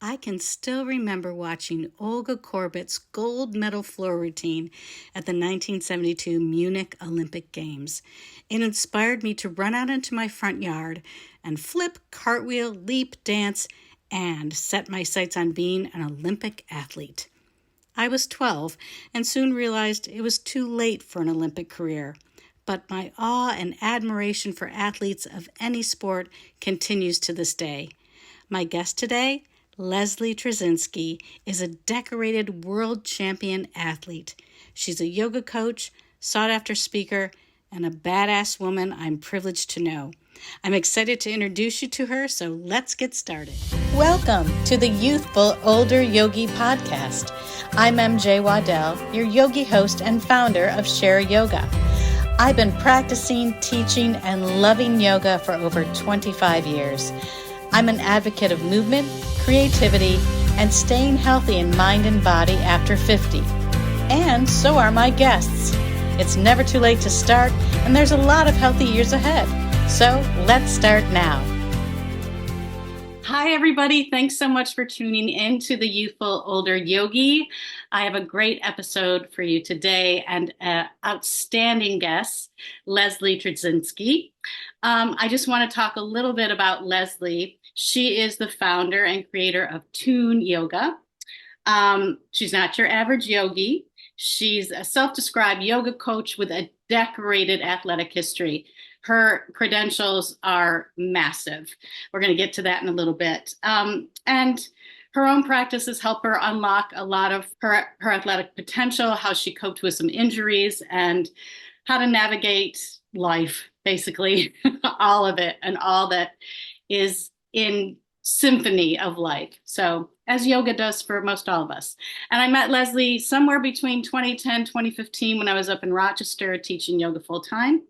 I can still remember watching Olga Korbut's gold medal floor routine at the 1972 Munich Olympic Games. It inspired me to run out into my front yard and flip, cartwheel, leap, dance, and set my sights on being an Olympic athlete. I was 12 and soon realized it was too late for an Olympic career. But my awe and admiration for athletes of any sport continues to this day. My guest today, Leslee Trzcinski, is a decorated world champion athlete. She's a yoga coach, sought-after speaker, and a badass woman I'm privileged to know. I'm excited to introduce you to her, so let's get started. Welcome to the Youthful Older Yogi podcast. I'm MJ Waddell, your yogi host and founder of Share Yoga. I've been practicing, teaching, and loving yoga for over 25 years. I'm an advocate of movement, creativity, and staying healthy in mind and body after 50. And so are my guests. It's never too late to start, and there's a lot of healthy years ahead. So let's start now. Hi, everybody. Thanks so much for tuning in to the Youthful Older Yogi. I have a great episode for you today and an outstanding guest, Leslee Trzcinski. I just want to talk a little bit about Leslee. She is the founder and creator of Tune Yoga. She's not your average yogi. She's a self-described yoga coach with a decorated athletic history. Her credentials are massive. We're going to get to that in a little bit. And her own practices help her unlock a lot of her athletic potential, how she coped with some injuries, and how to navigate life, basically, all of it, and all that is in symphony of life. So as yoga does for most all of us. And I met Leslee somewhere between 2010, 2015 when I was up in Rochester teaching yoga full time.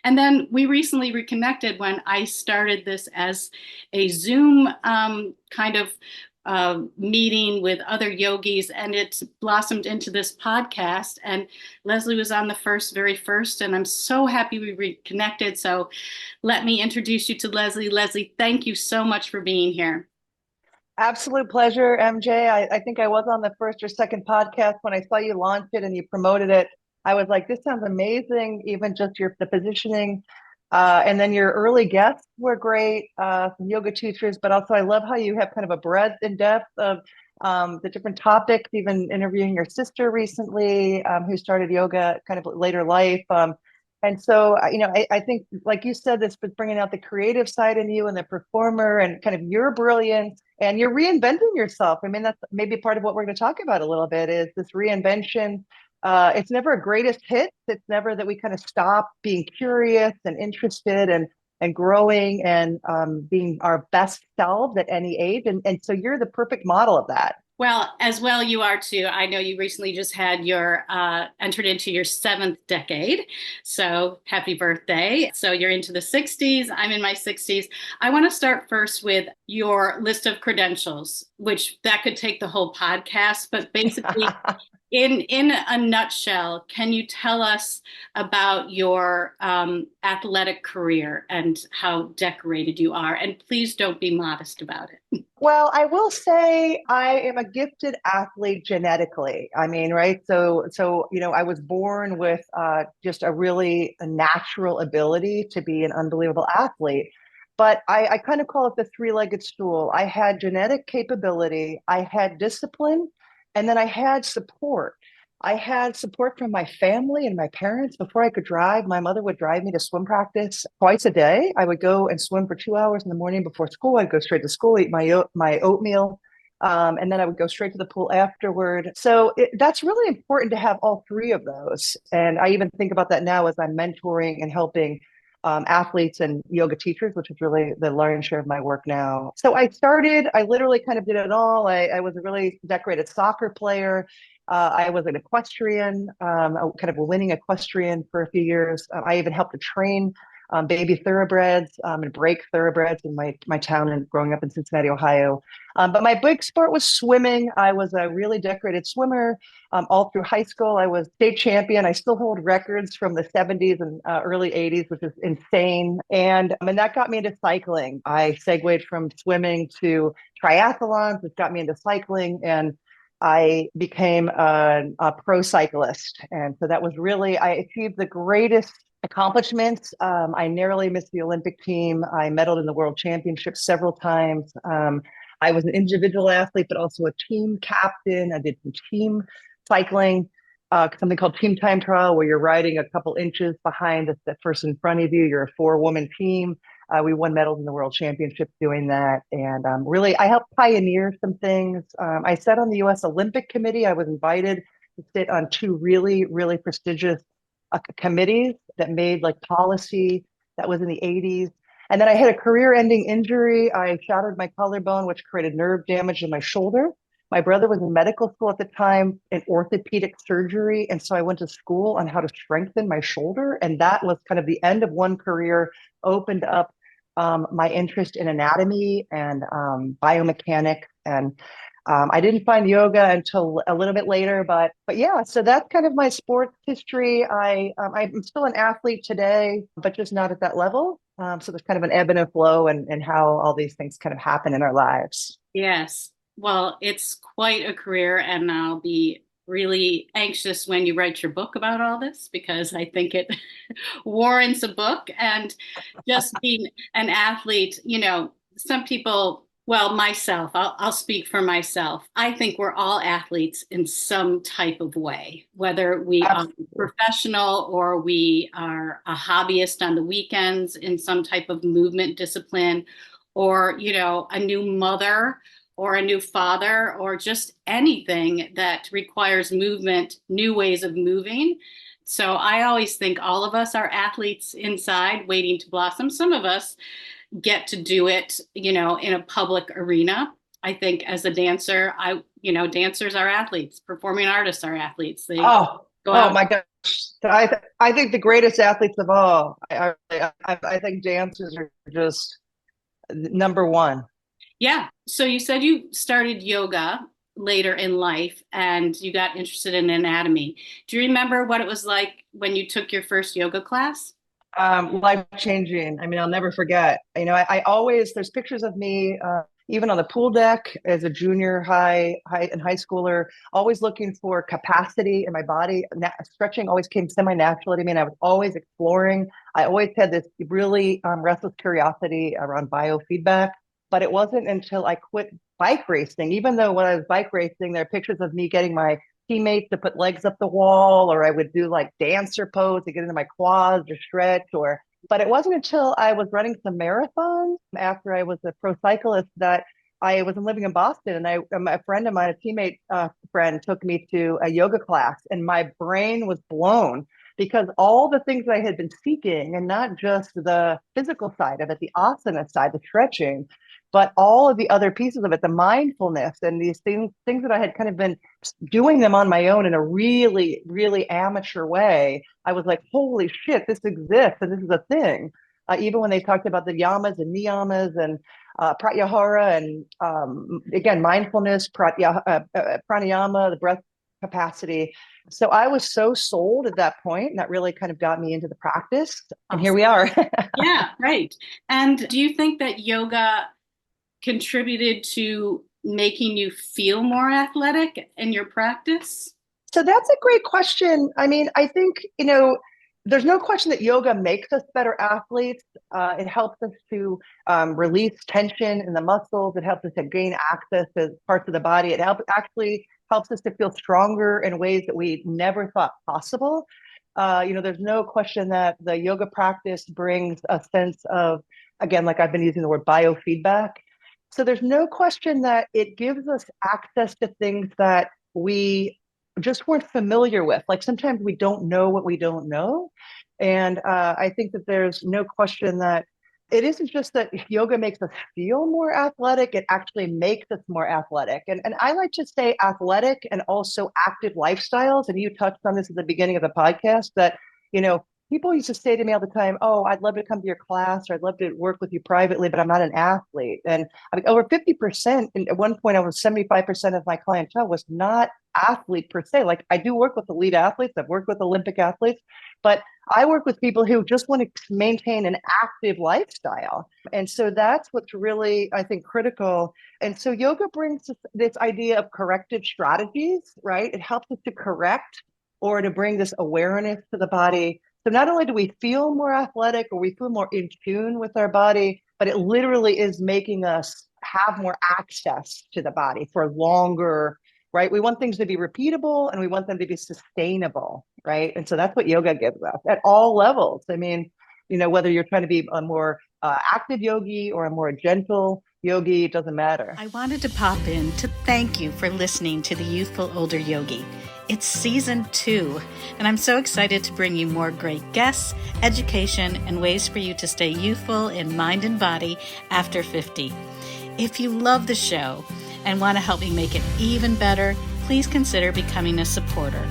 And then we recently reconnected when I started this as a Zoom kind of meeting with other yogis, and it blossomed into this podcast. And Leslee was on the very first, and I'm so happy we reconnected. So let me introduce you to Leslee. Leslee, thank you so much for being here. Absolute pleasure, MJ. I think I was on the first or second podcast when I saw you launch it and you promoted it. I was like, this sounds amazing, even just the positioning. And then your early guests were great, some yoga teachers, but also I love how you have kind of a breadth and depth of the different topics, even interviewing your sister recently, who started yoga kind of later life. And so, I think, like you said, this was bringing out the creative side in you and the performer and kind of your brilliance, and you're reinventing yourself. I mean, that's maybe part of what we're going to talk about a little bit is this reinvention. It's never a greatest hit. It's never that we kind of stop being curious and interested and growing and being our best selves at any age. And so you're the perfect model of that. Well, as well, you are too. I know you recently just had entered into your 7th decade. So happy birthday. So you're into the 60s. I'm in my 60s. I want to start first with your list of credentials, which that could take the whole podcast, but basically in a nutshell, can you tell us about your athletic career and how decorated you are? And please don't be modest about it. Well, I will say I am a gifted athlete genetically. I mean, right? So I was born with just a natural ability to be an unbelievable athlete. But I kind of call it the three-legged stool. I had genetic capability, I had discipline, and then I had support. I had support from my family and my parents. Before I could drive, my mother would drive me to swim practice twice a day. I would go and swim for 2 hours in the morning before school. I'd go straight to school, eat my oatmeal, and then I would go straight to the pool afterward. So that's really important to have all three of those. And I even think about that now as I'm mentoring and helping athletes and yoga teachers, which is really the lion's share of my work now. So I literally kind of did it all. I was a really decorated soccer player. I was an equestrian, kind of a winning equestrian for a few years. I even helped to train baby thoroughbreds and break thoroughbreds in my town and growing up in Cincinnati, Ohio. But my big sport was swimming. I was a really decorated swimmer all through high school. I was state champion. I still hold records from the 70s and early 80s, which is insane. And that got me into cycling. I segued from swimming to triathlons, which got me into cycling. And I became a pro cyclist. And so that was really, I achieved the greatest accomplishments. I narrowly missed the Olympic team. I medaled in the world championships several times. I was an individual athlete, but also a team captain. I did some team cycling, something called team time trial, where you're riding a couple inches behind the person in front of you. You're a 4-woman team. We won medals in the world championships doing that. And really, I helped pioneer some things. I sat on the US Olympic Committee. I was invited to sit on two really, really prestigious committees that made like policy. That was in the 80s. And then I had a career ending injury. I shattered my collarbone, which created nerve damage in my shoulder. My brother was in medical school at the time in orthopedic surgery. And so I went to school on how to strengthen my shoulder. And that was kind of the end of one career, opened up my interest in anatomy and biomechanics. And I didn't find yoga until a little bit later, but yeah, so that's kind of my sports history. I'm still an athlete today, but just not at that level. So there's kind of an ebb and a flow and how all these things kind of happen in our lives. Yes. Well, it's quite a career, and I'll be really anxious when you write your book about all this because I think it warrants a book. And just being an athlete, some people, well, myself, I'll speak for myself. I think we're all athletes in some type of way, whether we are Absolutely. professional or we are a hobbyist on the weekends in some type of movement discipline, or, a new mother or a new father, or just anything that requires movement, new ways of moving. So I always think all of us are athletes inside waiting to blossom. Some of us get to do it, in a public arena. I think as a dancer, dancers are athletes, performing artists are athletes. They Oh, go oh out. my gosh. I think the greatest athletes of all. I think dancers are just number one. Yeah. So you said you started yoga later in life and you got interested in anatomy. Do you remember what it was like when you took your first yoga class? Life changing. I mean, I'll never forget. I always there's pictures of me even on the pool deck as a junior high and high schooler, always looking for capacity in my body. Stretching always came semi-naturally to me, and I was always exploring. I always had this really restless curiosity around biofeedback, but it wasn't until I quit bike racing. Even though when I was bike racing, there are pictures of me getting my teammates to put legs up the wall, or I would do like dancer pose to get into my quads or stretch, or but it wasn't until I was running some marathons after I was a pro cyclist that I was living in Boston, and a friend of mine, a teammate friend, took me to a yoga class, and my brain was blown because all the things that I had been seeking, and not just the physical side of it, the asana side, the stretching, but all of the other pieces of it, the mindfulness and these things that I had kind of been doing them on my own in a really, really amateur way. I was like, holy shit, this exists and this is a thing. Even when they talked about the yamas and niyamas and pratyahara and again, mindfulness, pranayama, the breath capacity. So I was so sold at that point, and that really kind of got me into the practice. And here Awesome. we are. Yeah, right. And do you think that yoga contributed to making you feel more athletic in your practice? So that's a great question. I mean, I think, there's no question that yoga makes us better athletes. It helps us to release tension in the muscles. It helps us to gain access to parts of the body. Actually helps us to feel stronger in ways that we never thought possible. There's no question that the yoga practice brings a sense of, again, like I've been using the word biofeedback. So there's no question that it gives us access to things that we just weren't familiar with. Like sometimes we don't know what we don't know. And I think that there's no question that it isn't just that yoga makes us feel more athletic, it actually makes us more athletic. And I like to say athletic and also active lifestyles. And you touched on this at the beginning of the podcast that, people used to say to me all the time, "Oh, I'd love to come to your class, or I'd love to work with you privately, but I'm not an athlete." And I mean, over 50%, and at one point, over 75% of my clientele was not athlete per se. Like I do work with elite athletes, I've worked with Olympic athletes, but I work with people who just want to maintain an active lifestyle. And so that's what's really, I think, critical. And so yoga brings this idea of corrective strategies, right? It helps us to correct or to bring this awareness to the body. So not only do we feel more athletic or we feel more in tune with our body, but it literally is making us have more access to the body for longer, right? We want things to be repeatable and we want them to be sustainable, right? And so that's what yoga gives us at all levels. I mean, whether you're trying to be a more active yogi or a more gentle yogi, it doesn't matter. I wanted to pop in to thank you for listening to the Youthful Older Yogi. It's season 2, and I'm so excited to bring you more great guests, education, and ways for you to stay youthful in mind and body after 50. If you love the show and want to help me make it even better, please consider becoming a supporter.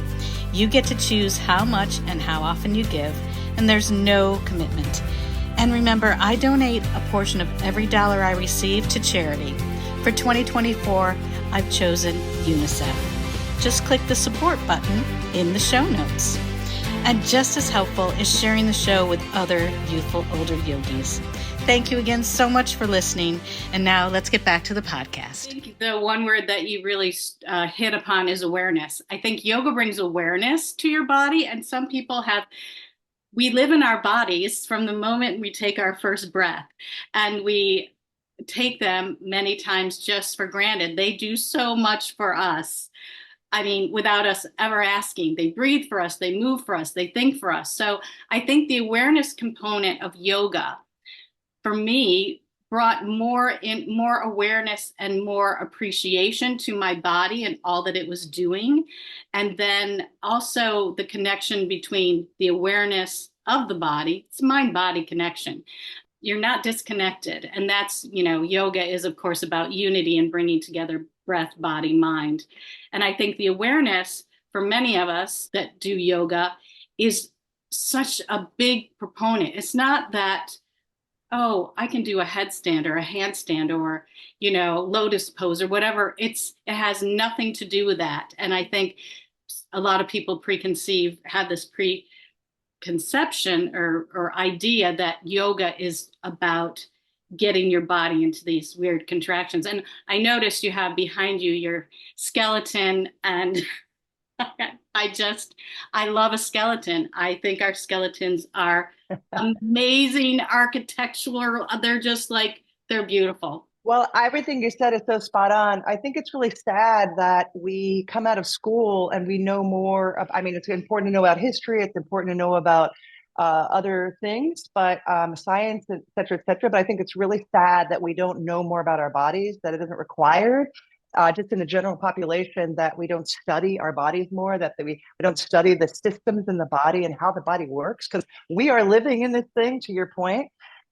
You get to choose how much and how often you give, and there's no commitment. And remember, I donate a portion of every dollar I receive to charity. For 2024, I've chosen UNICEF. Just click the support button in the show notes. And just as helpful is sharing the show with other youthful older yogis. Thank you again so much for listening. And now let's get back to the podcast. I think the one word that you really hit upon is awareness. I think yoga brings awareness to your body, and some people we live in our bodies from the moment we take our first breath, and we take them many times just for granted. They do so much for us. I mean, without us ever asking. They breathe for us, they move for us, they think for us. So I think the awareness component of yoga, for me, brought more awareness and more appreciation to my body and all that it was doing. And then also the connection between the awareness of the body, it's mind-body connection. You're not disconnected. And that's, yoga is, of course, about unity and bringing together breath, body, mind. And I think the awareness for many of us that do yoga is such a big proponent. It's not that, oh, I can do a headstand or a handstand or, lotus pose or whatever. It has nothing to do with that. And I think a lot of people have this preconception or idea that yoga is about getting your body into these weird contractions. And I noticed you have behind you your skeleton, and I love a skeleton. I think our skeletons are amazing architectural. They're beautiful. Well, everything you said is so spot on. I think it's really sad that we come out of school and we know more. I mean, it's important to know about history. It's important to know about other things, but science, et cetera, et cetera. But I think it's really sad that we don't know more about our bodies, that it isn't required. Just in the general population, that we don't study our bodies more, that we don't study the systems in the body and how the body works, because we are living in this thing, to your point.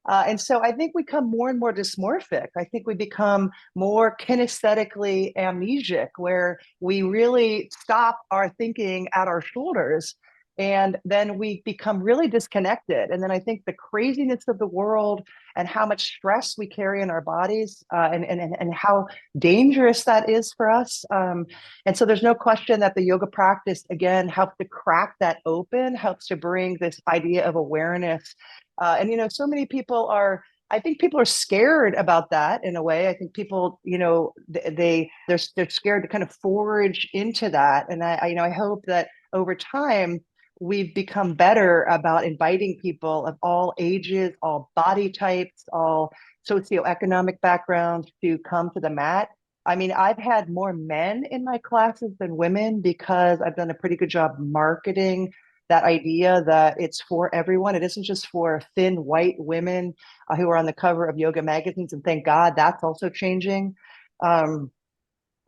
And so I think we become more and more dysmorphic. I think we become more kinesthetically amnesic, where we really stop our thinking at our shoulders. And then we become really disconnected. And then I think the craziness of the world and how much stress we carry in our bodies, and how dangerous that is for us. And so there's no question that the yoga practice, again, helps to crack that open, helps to bring this idea of awareness. And so many people I think people are scared about that in a way. I think people, they're scared to kind of forage into that. And I hope that over time, we've become better about inviting people of all ages, all body types, all socioeconomic backgrounds to come to the mat. I mean, I've had more men in my classes than women because I've done a pretty good job marketing that idea that it's for everyone. It isn't just for thin white women who are on the cover of yoga magazines. And thank God that's also changing.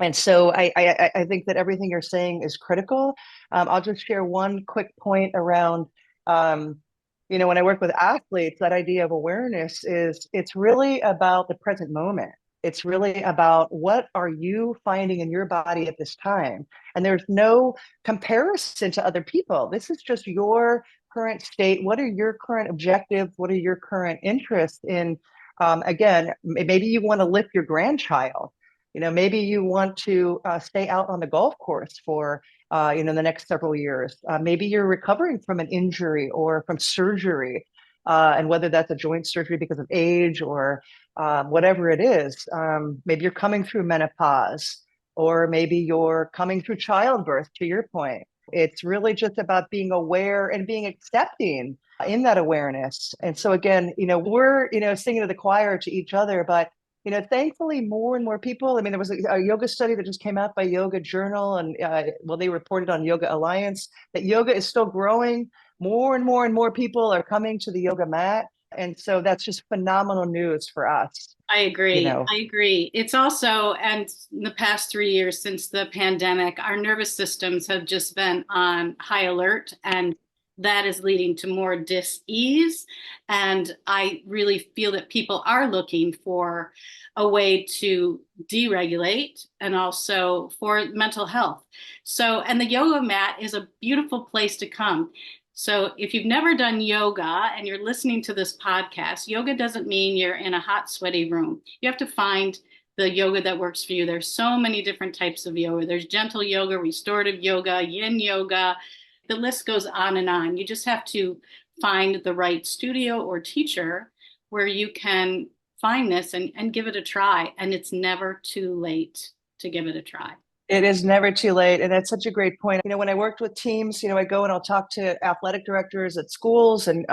And so I think that everything you're saying is critical. I'll just share one quick point around, when I work with athletes, that idea of awareness it's really about the present moment. It's really about what are you finding in your body at this time? And there's no comparison to other people. This is just your current state? What are your current objectives? What are your current interests in? Again, maybe you want to lift your grandchild. Maybe you want to stay out on the golf course for the next several years. Maybe you're recovering from an injury or from surgery, and whether that's a joint surgery because of age or whatever it is. Maybe you're coming through menopause, or maybe you're coming through childbirth, to your point. It's really just about being aware and being accepting in that awareness. And so again, we're, singing to the choir to each other, but thankfully more and more people, I mean, there was a yoga study that just came out by Yoga Journal, and they reported on Yoga Alliance that yoga is still growing. More and more and more people are coming to the yoga mat. And so that's just phenomenal news for us, I you agree. know. I agree. It's also, and in the past 3 years since the pandemic, our nervous systems have just been on high alert, and that is leading to more dis-ease. And I really feel that people are looking for a way to deregulate and also for mental health. So, and the yoga mat is a beautiful place to come. So if you've never done yoga and you're listening to this podcast, yoga doesn't mean you're in a hot, sweaty room. You have to find the yoga that works for you. There's so many different types of yoga. There's gentle yoga, restorative yoga, yin yoga. The list goes on and on. You just have to find the right studio or teacher where you can find this and give it a try. And it's never too late to give it a try. It is never too late. And that's such a great point. When I worked with teams, I go and I'll talk to athletic directors at schools and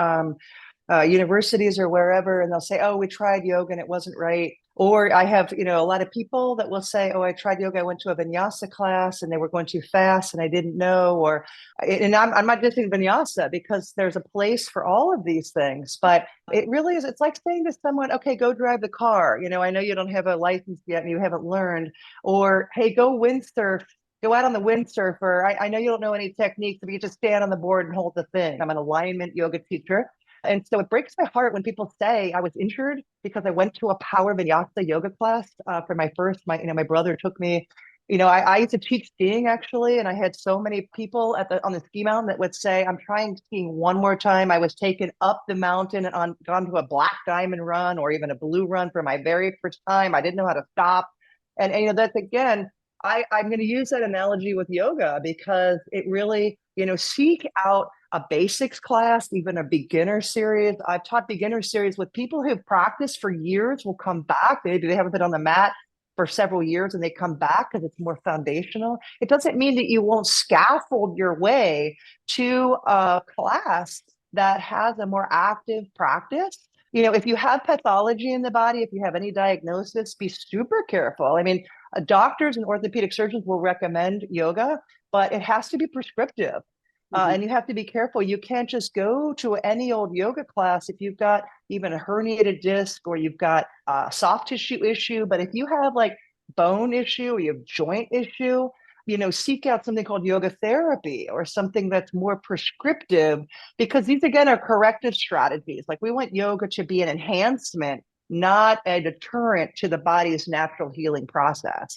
universities or wherever, and they'll say, "Oh, we tried yoga and it wasn't right." Or I have, a lot of people that will say, "Oh, I tried yoga. I went to a vinyasa class and they were going too fast and I didn't know." And I'm not dissing vinyasa because there's a place for all of these things, but it really is. It's like saying to someone, "Okay, go drive the car. I know you don't have a license yet and you haven't learned," or, "Hey, go windsurf. Go out on the windsurfer. I know you don't know any techniques, but you just stand on the board and hold the thing." I'm an alignment yoga teacher. And so it breaks my heart when people say I was injured because I went to a power vinyasa yoga class for my brother took me. I used to teach skiing actually, and I had so many people on the ski mountain that would say, "I'm trying skiing one more time." I was taken up the mountain and gone to a black diamond run or even a blue run for my very first time. I didn't know how to stop. And that's again, I'm going to use that analogy with yoga because it really, seek out a basics class, even a beginner series. I've taught beginner series with people who've practiced for years will come back. Maybe they haven't been on the mat for several years and they come back because it's more foundational. It doesn't mean that you won't scaffold your way to a class that has a more active practice. If you have pathology in the body, if you have any diagnosis, be super careful. I mean, doctors and orthopedic surgeons will recommend yoga, but it has to be prescriptive. And you have to be careful. You can't just go to any old yoga class if you've got even a herniated disc or you've got a soft tissue issue. But if you have like bone issue or you have joint issue, seek out something called yoga therapy or something that's more prescriptive, because these again are corrective strategies. Like we want yoga to be an enhancement, not a deterrent to the body's natural healing process.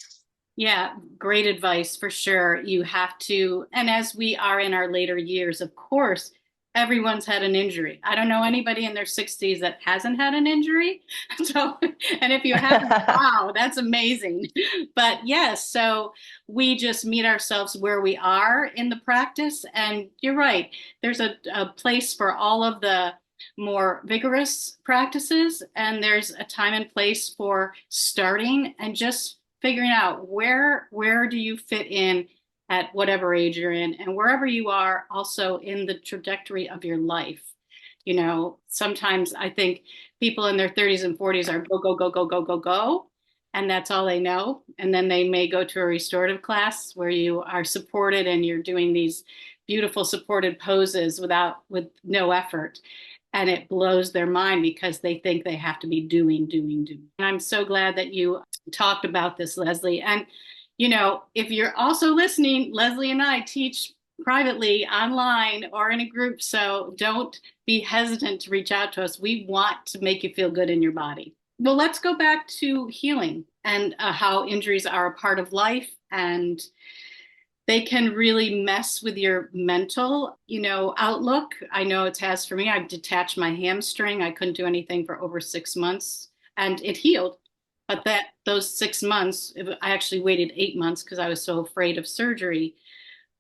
Yeah, great advice for sure. You have to, and as we are in our later years, of course, everyone's had an injury. I don't know anybody in their 60s that hasn't had an injury. So, and if you haven't, wow, that's amazing. But yes, so we just meet ourselves where we are in the practice. And you're right, there's a place for all of the more vigorous practices, and there's a time and place for starting and just figuring out where do you fit in at whatever age you're in and wherever you are also in the trajectory of your life. Sometimes I think people in their 30s and 40s are go, go, go, go, go, go, go. And that's all they know. And then they may go to a restorative class where you are supported and you're doing these beautiful supported poses with no effort. And it blows their mind because they think they have to be doing, doing, doing. And I'm so glad that you talked about this, Leslee. And, if you're also listening, Leslee and I teach privately, online, or in a group. So don't be hesitant to reach out to us. We want to make you feel good in your body. Well, let's go back to healing and how injuries are a part of life and they can really mess with your mental, outlook. I know it has for me. I've detached my hamstring. I couldn't do anything for over 6 months and it healed. But that those 6 months, I actually waited 8 months because I was so afraid of surgery.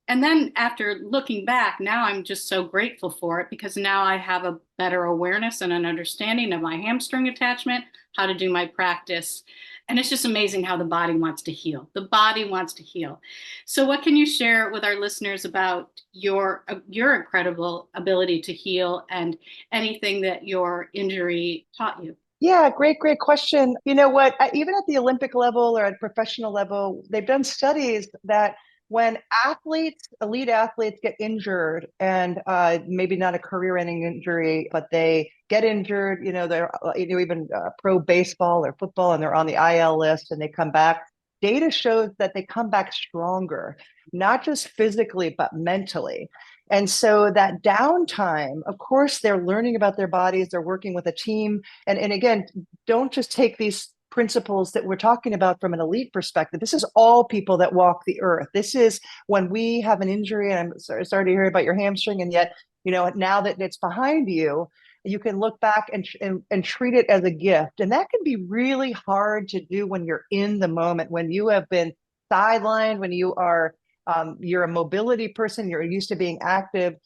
And then after looking back, now I'm just so grateful for it because now I have a better awareness and an understanding of my hamstring attachment, how to do my practice. And it's just amazing how the body wants to heal. The body wants to heal. So what can you share with our listeners about your incredible ability to heal and anything that your injury taught you? Yeah, great question. You know what? Even at the Olympic level or at professional level, they've done studies that when elite athletes get injured, and maybe not a career-ending injury, but they get injured, they're even pro baseball or football, and they're on the IL list, and they come back. Data shows that they come back stronger, not just physically, but mentally. And so that downtime, of course, they're learning about their bodies, they're working with a team. And again, don't just take these principles that we're talking about from an elite perspective. This is all people that walk the earth. This is when we have an injury, and I'm sorry to hear about your hamstring, and yet, now that it's behind you, you can look back and treat it as a gift. And that can be really hard to do when you're in the moment, when you have been sidelined, when you're a mobility person, you're used to being active.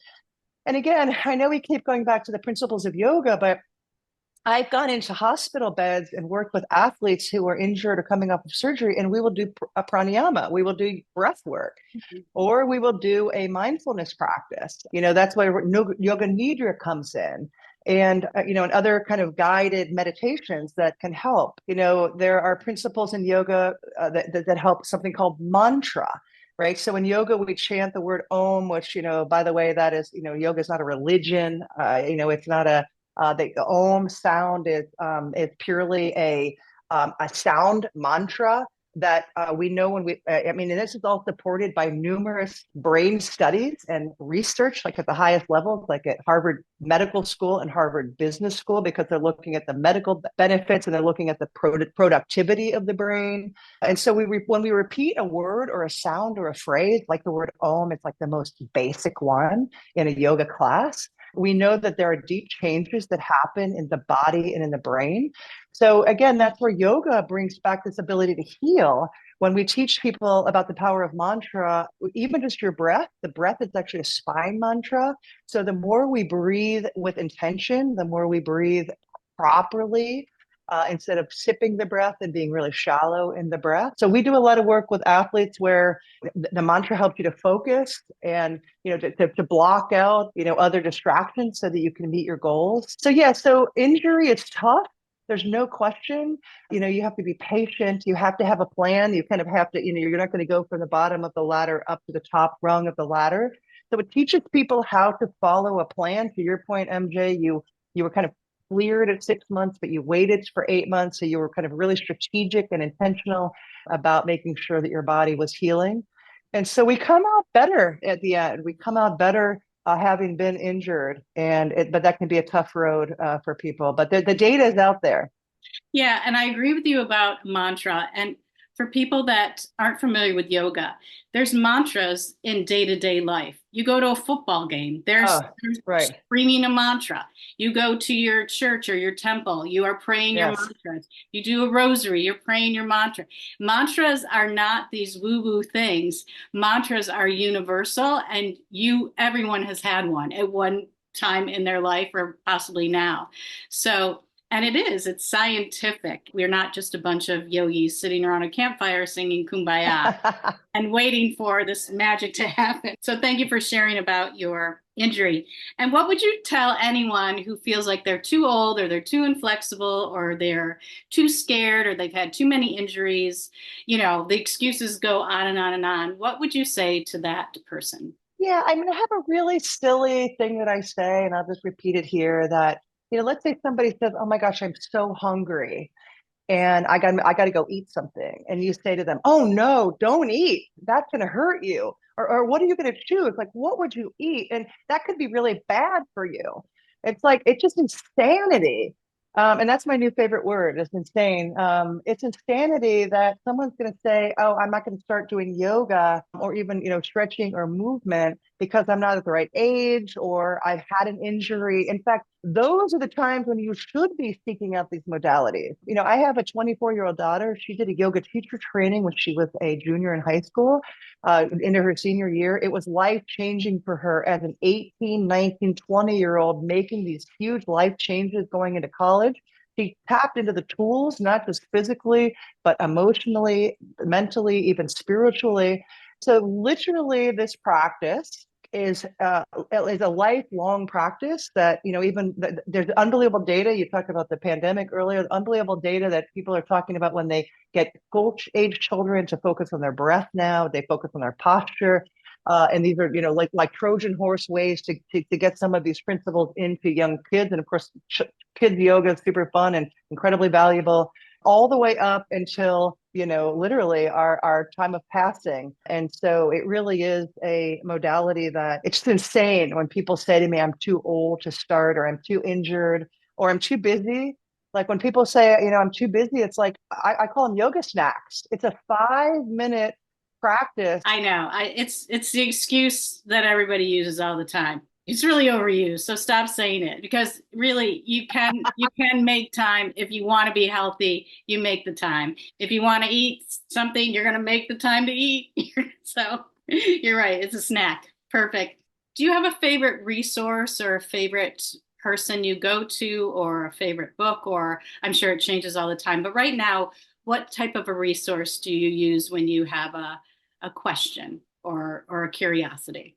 And again, I know we keep going back to the principles of yoga, but I've gone into hospital beds and worked with athletes who are injured or coming off of surgery, and we will do a pranayama, we will do breath work, or we will do a mindfulness practice. That's where yoga nidra comes in. And and other kind of guided meditations that can help. There are principles in yoga that help, something called mantra, right? So in yoga, we chant the word Om, which, by the way, that is, yoga is not a religion. It's not the Om sound is purely a sound mantra that we know when and this is all supported by numerous brain studies and research, like at the highest levels, like at Harvard Medical School and Harvard Business School, because they're looking at the medical benefits and they're looking at the productivity of the brain. And so when we repeat a word or a sound or a phrase, like the word Om, it's like the most basic one in a yoga class. We know that there are deep changes that happen in the body and in the brain. So again, that's where yoga brings back this ability to heal. When we teach people about the power of mantra, even just your breath, the breath is actually a spine mantra. So the more we breathe with intention, the more we breathe properly, instead of sipping the breath and being really shallow in the breath. So we do a lot of work with athletes where the mantra helps you to focus and, to block out, other distractions so that you can meet your goals. So yeah, so injury is tough. There's no question. You have to be patient. You have to have a plan. You kind of have to, you're not going to go from the bottom of the ladder up to the top rung of the ladder. So it teaches people how to follow a plan. To your point, MJ, you were kind of cleared at 6 months, but you waited for 8 months. So you were kind of really strategic and intentional about making sure that your body was healing. And so we come out better at the end. We come out better having been injured, but that can be a tough road for people. But the data is out there. Yeah, and I agree with you about mantra. And for people that aren't familiar with yoga, there's mantras in day-to-day life. You go to a football game, Oh, there's right. screaming a mantra. You go to your church or your temple, you are praying your Yes. mantras. You do a rosary, you're praying your mantra. Mantras are not these woo-woo things. Mantras are universal, and everyone has had one at one time in their life or possibly now. So and it's scientific. We're not just a bunch of yogis sitting around a campfire singing Kumbaya and waiting for this magic to happen. So thank you for sharing about your injury. And what would you tell anyone who feels like they're too old or they're too inflexible or they're too scared or they've had too many injuries? The excuses go on and on and on. What would you say to that person? Yeah, I mean, I have a really silly thing that I say, and I'll just repeat it here that, let's say somebody says, "Oh my gosh, I'm so hungry and I got to go eat something." And you say to them, "Oh no, don't eat. That's going to hurt you." Or what are you going to choose? Like, what would you eat? And that could be really bad for you. It's like, it's just insanity. And that's my new favorite word. It's insane. It's insanity that someone's going to say, "Oh, I'm not going to start doing yoga or even, stretching or movement because I'm not at the right age or I've had an injury." In fact, those are the times when you should be seeking out these modalities. I have a 24-year-old daughter. She did a yoga teacher training when she was a junior in high school, into her senior year. It was life changing for her as an 18, 19, 20-year-old making these huge life changes going into college. She tapped into the tools, not just physically, but emotionally, mentally, even spiritually. So literally this practice is a lifelong practice that, there's unbelievable data. You talked about the pandemic earlier, unbelievable data that people are talking about when they get school age children to focus on their breath now, they focus on their posture. And these are, like Trojan horse ways to get some of these principles into young kids. And of course, kids yoga is super fun and incredibly valuable all the way up until, literally our time of passing. And so it really is a modality that it's insane when people say to me, I'm too old to start, or I'm too injured, or I'm too busy. Like when people say, I'm too busy, it's like I call them yoga snacks. It's a 5 minute practice. I know. It's the excuse that everybody uses all the time. It's really overused. So stop saying it because really you can make time if you want to be healthy, you make the time. If you want to eat something, you're going to make the time to eat. So you're right. It's a snack. Perfect. Do you have a favorite resource or a favorite person you go to or a favorite book, or I'm sure it changes all the time, but right now, what type of a resource do you use when you have a question or a curiosity?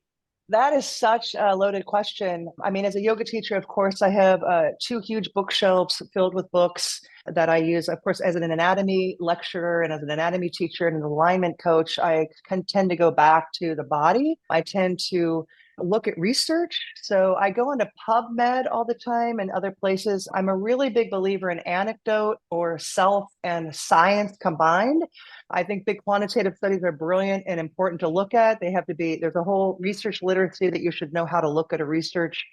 That is such a loaded question. I mean, as a yoga teacher, of course, I have two huge bookshelves filled with books that I use. Of course, as an anatomy lecturer and as an anatomy teacher and an alignment coach, I can tend to go back to the body. I tend to look at research. So I go into PubMed all the time and other places. I'm a really big believer in anecdote or self and science combined. I think big quantitative studies are brilliant and important to look at. They have to be, there's a whole research literacy that you should know how to look at a research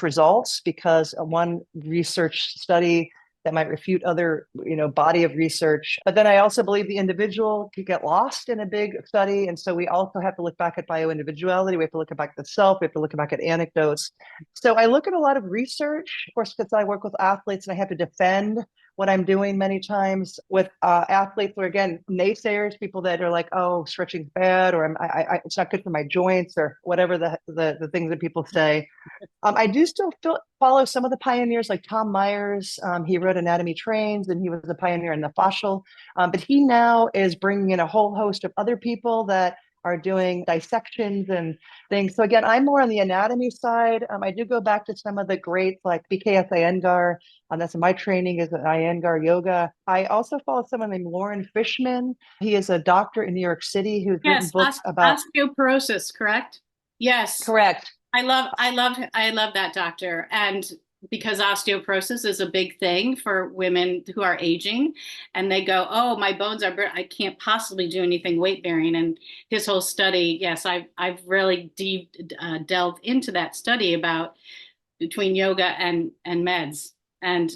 results, because one research study that might refute other, body of research. But then I also believe the individual could get lost in a big study. And so we also have to look back at bio-individuality. We have to look back at the self. We have to look back at anecdotes. So I look at a lot of research, of course, because I work with athletes and I have to defend what I'm doing many times with athletes, or again, naysayers, people that are like, "Oh, stretching's bad," or it's not good for my joints," or whatever the things that people say. I do still follow some of the pioneers, like Tom Myers. He wrote Anatomy Trains, and he was a pioneer in the fascial. But he now is bringing in a whole host of other people that are doing dissections and things. So again, I'm more on the anatomy side. I do go back to some of the greats like BKS Iyengar. That's my training is Iyengar yoga. I also follow someone named Lauren Fishman. He is a doctor in New York City who's written Yes, books about. osteoporosis, correct? Yes. Correct. I love that doctor. And because osteoporosis is a big thing for women who are aging, and they go, "Oh, my bones are, I can't possibly do anything weight bearing." And his whole study, yes, I've really delved into that study about between yoga and meds and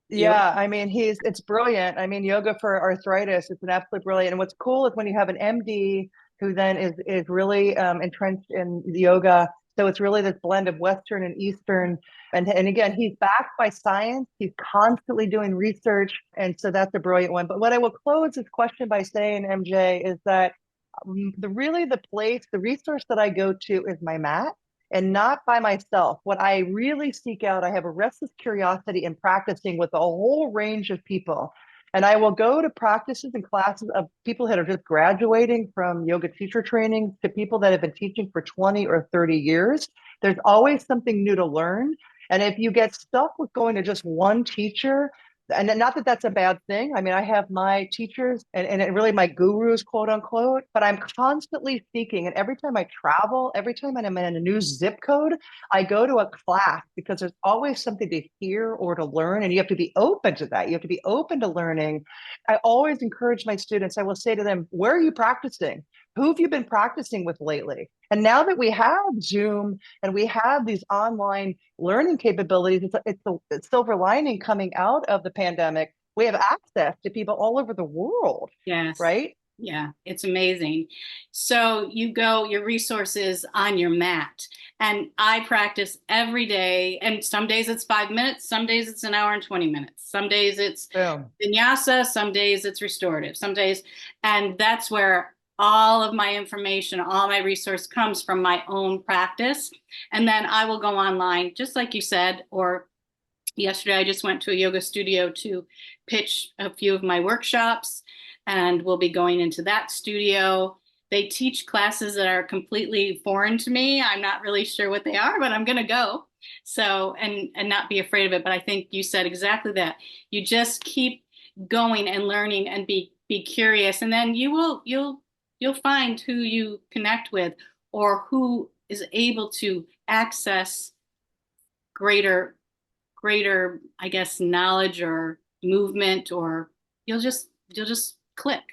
yoga. Yeah, I mean, it's brilliant. I mean, yoga for arthritis, it's an absolute brilliant. And what's cool is when you have an MD who then is really entrenched in yoga. So it's really this blend of Western and Eastern. And again, he's backed by science. He's constantly doing research. And so that's a brilliant one. But what I will close this question by saying, MJ, is that the resource that I go to is my mat, and not by myself. What I really seek out, I have a restless curiosity in practicing with a whole range of people. And I will go to practices and classes of people that are just graduating from yoga teacher training to people that have been teaching for 20 or 30 years. There's always something new to learn. And if you get stuck with going to just one teacher, And not that that's a bad thing. I mean, I have my teachers and really my gurus, quote unquote, but I'm constantly seeking. And every time I travel, every time I'm in a new zip code, I go to a class because there's always something to hear or to learn. And you have to be open to that. You have to be open to learning. I always encourage my students, I will say to them, where are you practicing? Who have you been practicing with lately? And now that we have Zoom and we have these online learning capabilities, it's a silver lining coming out of the pandemic. We have access to people all over the world, Yes. right? Yeah, it's amazing. So you go, your resources on your mat. And I practice every day. And some days it's 5 minutes, some days it's an hour and 20 minutes. Some days it's Boom. vinyasa, some days it's restorative, some days. And that's where all of my information, all my resource comes from my own practice. And then I will go online, just like you said, or yesterday I just went to a yoga studio to pitch a few of my workshops, and we'll be going into that studio. They teach classes that are completely foreign to me. I'm not really sure what they are, but I'm going to go. So, and not be afraid of it. But I think you said exactly that. You just keep going and learning and be curious, and then you'll find who you connect with or who is able to access greater I guess, knowledge or movement, or you'll just click,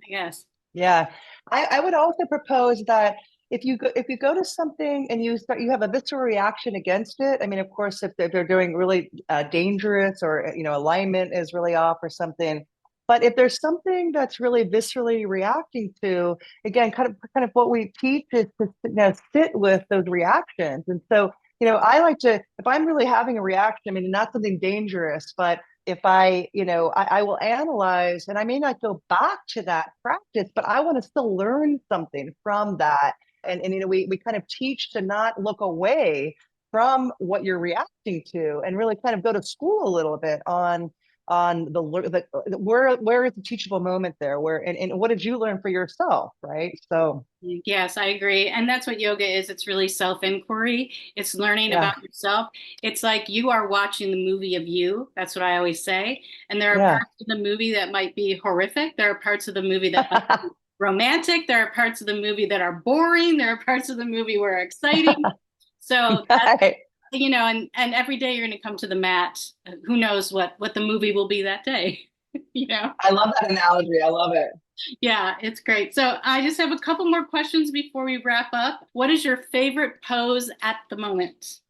I guess. Yeah. I would also propose that if you go to something and you have a visceral reaction against it, I mean, of course, if they're doing really dangerous or alignment is really off or something, but if there's something that's really viscerally reacting to, again, kind of what we teach is to sit with those reactions. And so, I like to, if I'm really having a reaction, I mean, not something dangerous, but if I will analyze and I may not go back to that practice, but I want to still learn something from that. And we kind of teach to not look away from what you're reacting to and really kind of go to school a little bit on where is the teachable moment there, where and what did you learn for yourself, right? So Yes, I agree. And that's what yoga is. It's really self-inquiry. It's learning yeah, about yourself. It's like you are watching the movie of you. That's what I always say. And there are yeah. parts of the movie that might be horrific. There are parts of the movie that might be romantic. There are parts of the movie that are boring. There are parts of the movie where are exciting. So that's, Right. and every day you're going to come to the mat. Who knows what the movie will be that day, you know? I love that analogy. I love it. Yeah, it's great. So I just have a couple more questions before we wrap up. What is your favorite pose at the moment?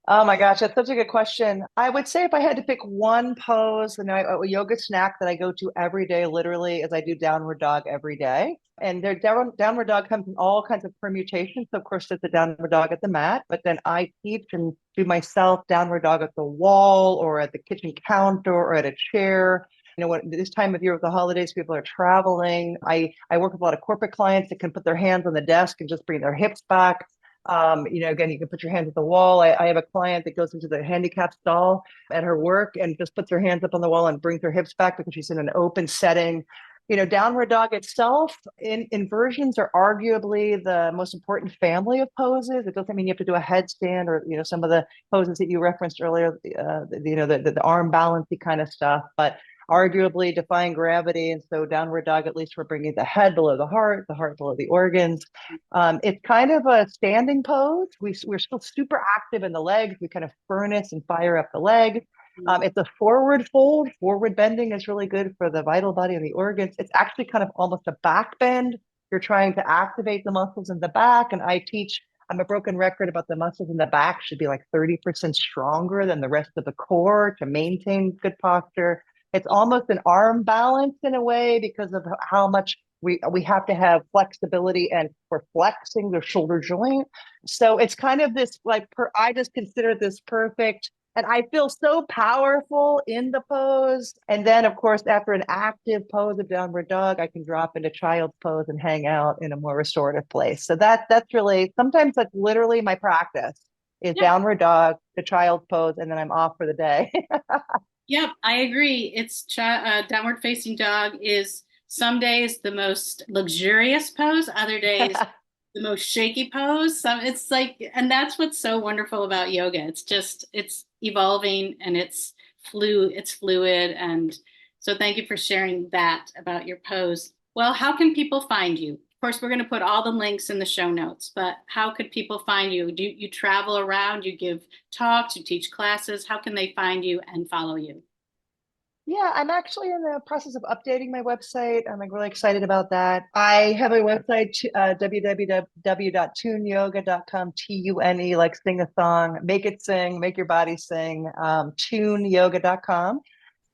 Oh my gosh, that's such a good question. I would say if I had to pick one pose, a yoga snack that I go to every day, literally, is I do downward dog every day. And their downward dog comes in all kinds of permutations. So of course, it's a downward dog at the mat, but then I teach and do myself downward dog at the wall or at the kitchen counter or at a chair. What this time of year with the holidays, people are traveling. I work with a lot of corporate clients that can put their hands on the desk and just bring their hips back. Again, you can put your hands at the wall. I have a client that goes into the handicap stall at her work and just puts her hands up on the wall and brings her hips back because she's in an open setting. Downward dog itself, inversions are arguably the most important family of poses. It doesn't mean you have to do a headstand or some of the poses that you referenced earlier, the arm balancey kind of stuff, but arguably defying gravity. And so downward dog, at least we're bringing the head below the heart below the organs. It's kind of a standing pose. We're still super active in the legs. We kind of furnace and fire up the leg. It's a forward fold. Forward bending is really good for the vital body and the organs. It's actually kind of almost a back bend. You're trying to activate the muscles in the back. And I'm a broken record about the muscles in the back should be like 30% stronger than the rest of the core to maintain good posture. It's almost an arm balance in a way because of how much we have to have flexibility and we're flexing the shoulder joint. So it's kind of this I just consider this perfect. And I feel so powerful in the pose. And then, of course, after an active pose of downward dog, I can drop into child's pose and hang out in a more restorative place. So that's really, sometimes that's literally my practice is Yeah, downward dog, the child's pose, and then I'm off for the day. yep, I agree. Downward facing dog is some days the most luxurious pose, other days the most shaky pose. And that's what's so wonderful about yoga. It's evolving and it's it's fluid. And so thank you for sharing that about your pose. Well, how can people find you? Of course, we're going to put all the links in the show notes, but how could people find you? Do you travel around? You give talks, you teach classes? How can they find you and follow you? Yeah, I'm actually in the process of updating my website. I'm like really excited about that. I have a website, www.tuneyoga.com, Tune, like sing a song, make it sing, make your body sing, tuneyoga.com.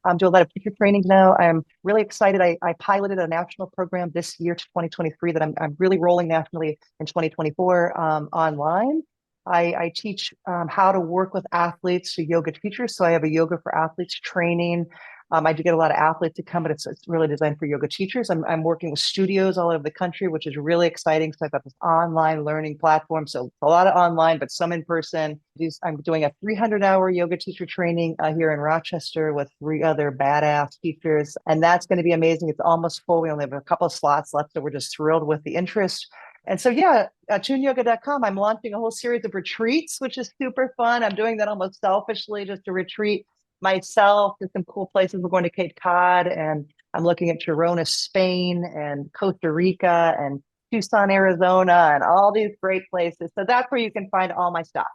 I'm doing a lot of teacher trainings now. I'm really excited. I piloted a national program this year to 2023 that I'm really rolling nationally in 2024 online. I teach how to work with athletes to yoga teachers. So I have a yoga for athletes training. I do get a lot of athletes to come, but it's really designed for yoga teachers. I'm working with studios all over the country, which is really exciting. So I've got this online learning platform. So a lot of online, but some in person. I'm doing a 300-hour yoga teacher training here in Rochester with 3 other badass teachers. And that's going to be amazing. It's almost full. We only have a couple of slots left. So we're just thrilled with the interest. And so, yeah, tuneyoga.com, I'm launching a whole series of retreats, which is super fun. I'm doing that almost selfishly, just a retreat myself to some cool places. We're going to Cape Cod, and I'm looking at Girona, Spain, and Costa Rica, and Tucson, Arizona, and all these great places. So that's where you can find all my stuff.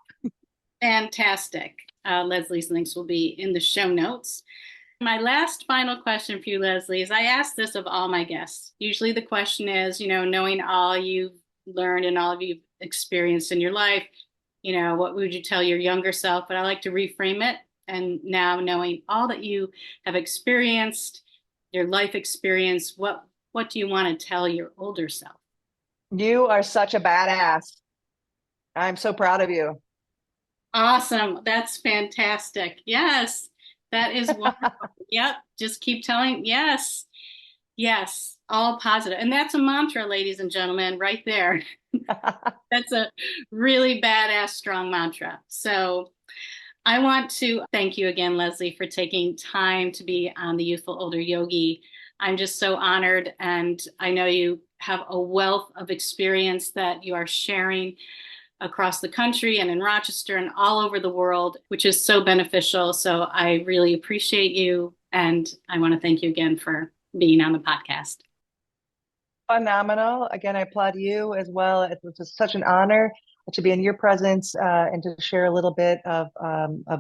Fantastic. Leslie's links will be in the show notes. My last final question for you, Leslee, is I ask this of all my guests. Usually the question is, knowing all you've learned and all you've experienced in your life, what would you tell your younger self? But I like to reframe it. And now knowing all that you have experienced, your life experience, what do you want to tell your older self? You are such a badass. I'm so proud of you. Awesome. That's fantastic. Yes, that is wonderful. Yep. Just keep telling. Yes. Yes. All positive. And that's a mantra, ladies and gentlemen, right there. That's a really badass, strong mantra. So I want to thank you again, Leslee, for taking time to be on the Youthful Older Yogi. I'm just so honored, and I know you have a wealth of experience that you are sharing across the country and in Rochester and all over the world, which is so beneficial. So I really appreciate you, and I want to thank you again for being on the podcast. Phenomenal. Again, I applaud you as well. It was just such an honor to be in your presence and to share a little bit of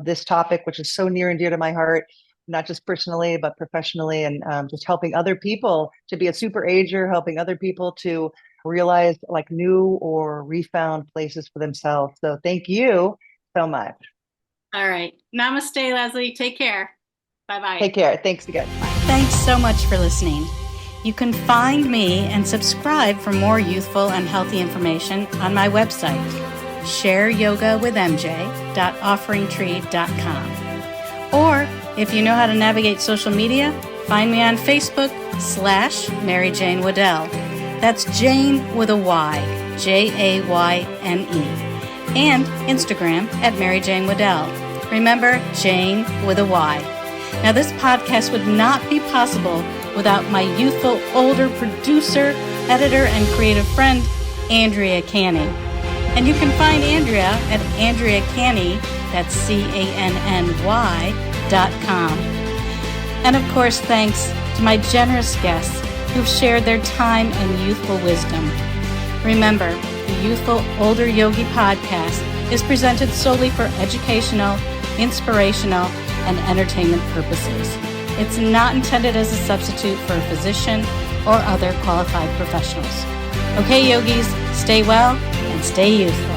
this topic, which is so near and dear to my heart, not just personally, but professionally, and just helping other people to be a super ager, helping other people to realize like new or refound places for themselves. So thank you so much. All right. Namaste, Leslee. Take care. Bye-bye. Take care. Thanks again. Thanks so much for listening. You can find me and subscribe for more youthful and healthy information on my website, shareyogawithmj.offeringtree.com. Or if you know how to navigate social media, find me on Facebook /Mary Jane Waddell. That's Jane with a Y, Jayne, and Instagram at Mary Jane Waddell. Remember, Jane with a Y. Now, this podcast would not be possible without my youthful older producer, editor, and creative friend, Andrea Canny. And you can find Andrea at Andrea Canny, that's CANNY.com. And of course, thanks to my generous guests who've shared their time and youthful wisdom. Remember, the Youthful Older Yogi podcast is presented solely for educational, inspirational, and entertainment purposes. It's not intended as a substitute for a physician or other qualified professionals. Okay, yogis, stay well and stay youthful.